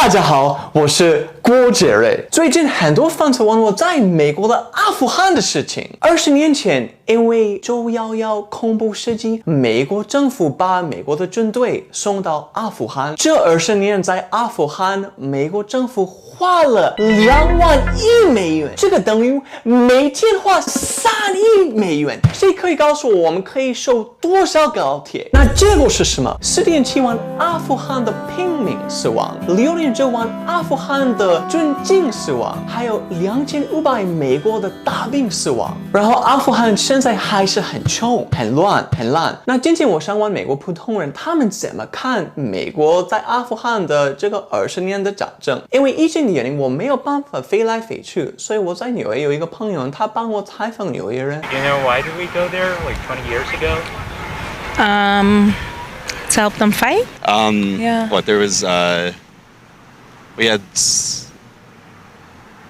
大家好，我是郭杰瑞。最近很多粉丝问我在美国的阿富汗的事情。20年前，因为911恐怖袭击，美国政府把美国的军队送到阿富汗。这20年在阿富汗，美国政府花了2万亿美元，这个等于每天花3亿美元。谁可以告诉我们可以修多少高铁？那结果是什么？4.7万阿富汗的平民死亡，6.9万阿富汗的军警死亡，还有2500美国的大兵死亡。然后阿富汗现在还是很穷、很乱、很烂。那今天我想问美国普通人，他们怎么看美国在阿富汗的这个20年的战争？因为疫情的原因，我没有办法飞来飞去，所以我在纽约有一个朋友，他帮我采访纽约人。You know why did we go there like 20 years ago? To help them fight? Yeah. What there was, we had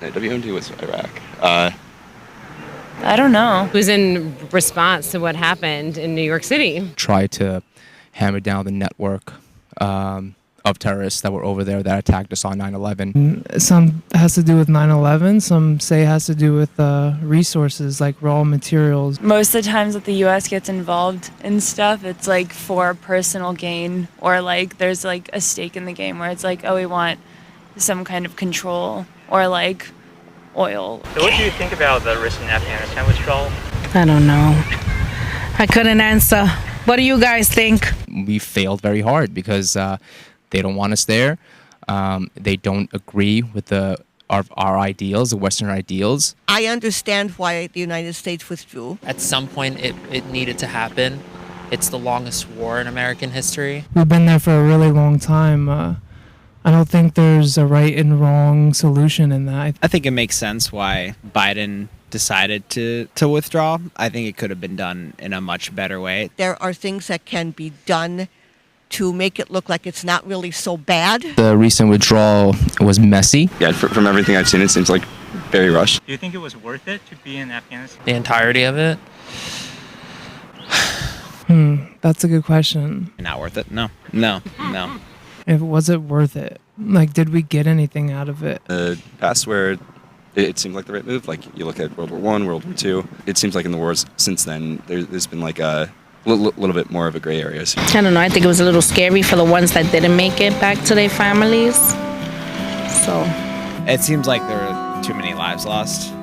WMD was Iraq. I don't know. It was in response to what happened in New York City. Try to hammer down the network of terrorists that were over there that attacked us on 9/11. Some has to do with 9/11. Some say it has to do with resources like raw materials. Most of the times that the U.S. gets involved in stuff, it's like for personal gain, or like there's like a stake in the game where it's like, oh, we want some kind of control or like oil. So what do you think about the recent Afghanistan withdrawal? I don't know. I couldn't answer. What do you guys think? We failed very hard because they don't want us there. They don't agree with our ideals, the Western ideals. I understand why the United States withdrew. At some point, it needed to happen. It's the longest war in American history. We've been there for a really long time. I don't think there's a right and wrong solution in that. I think it makes sense why Biden decided to withdraw. I think it could have been done in a much better way. There are things that can be done to make it look like it's not really so bad. The recent withdrawal was messy. Yeah, from everything I've seen, it seems like very rushed. Do you think it was worth it to be in Afghanistan? The entirety of it? That's a good question. Not worth it? No. Was it worth it? Like, did we get anything out of it? The past where it seemed like the right move, like you look at World War I, World War II, it seems like in the wars since then, there's been like a little bit more of a gray area. I don't know. I think it was a little scary for the ones that didn't make it back to their families. So It seems like there are too many lives lost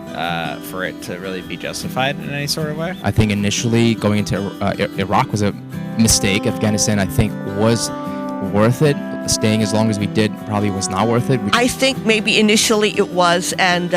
for it to really be justified in any sort of way. I think initially going into Iraq was a mistake. Afghanistan, I think, was worth it. Staying as long as we did probably was not worth it. I think maybe initially it was, and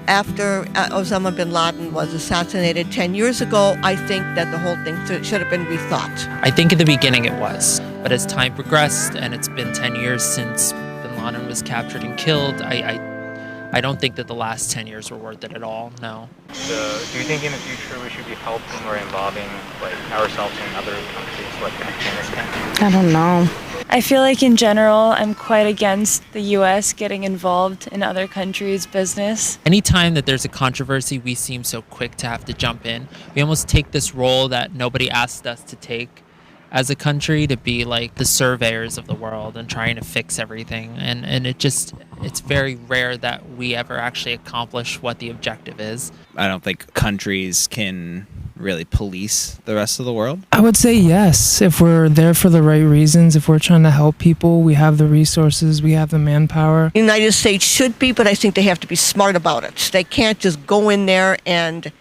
after Osama bin Laden was assassinated 10 years ago, I think that the whole thing should have been rethought. I think at the beginning it was. But as time progressed, and it's been 10 years since bin Laden was captured and killed, I don't think that the last 10 years were worth it at all, no. So do you think in the future we should be helping or involving like ourselves in other countries like Afghanistan? I don't know. I feel like in general, I'm quite against the U.S. getting involved in other countries' business. Anytime that there's a controversy, we seem so quick to have to jump in. We almost take this role that nobody asked us to take as a country, to be like the surveyors of the world and trying to fix everything. And it's very rare that we ever actually accomplish what the objective is. I don't think countries can really police the rest of the world. I would say yes, if we're there for the right reasons, if we're trying to help people, we have the resources, we have the manpower. The United States should be, but I think they have to be smart about it. They can't just go in there and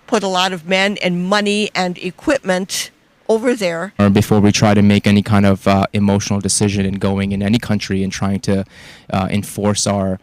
put a lot of men and money and equipment over there. Or before we try to make any kind of emotional decision in going in any country and trying to enforce our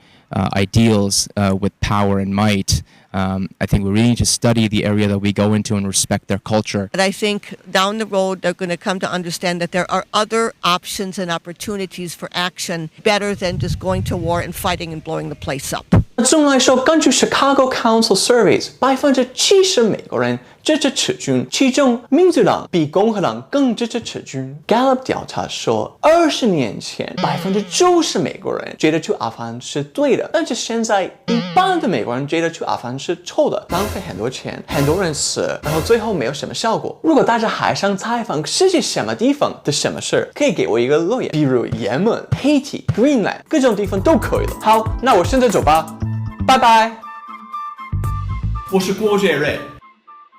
ideals with power and might, I think we really need to study the area that we go into and respect their culture. But I think down the road, they're going to come to understand that there are other options and opportunities for action better than just going to war and fighting and blowing the place up. 总来说，根据 Chicago Council Surveys， 70%美国人支持撤军，其中民主党比共和党更支持撤军。Gallup 调查说，20年前90%美国人觉得去阿富汗是对的，但是现在1半的美国人觉得去阿富汗是臭的，浪费很多钱，很多人死，然后最后没有什么效果。如果大家还想采访世界什么地方的什么事，可以给我一个留言，比如也门、Haiti、Greenland， 各种地方都可以了。好，那我现在走吧，拜拜。我是郭杰瑞。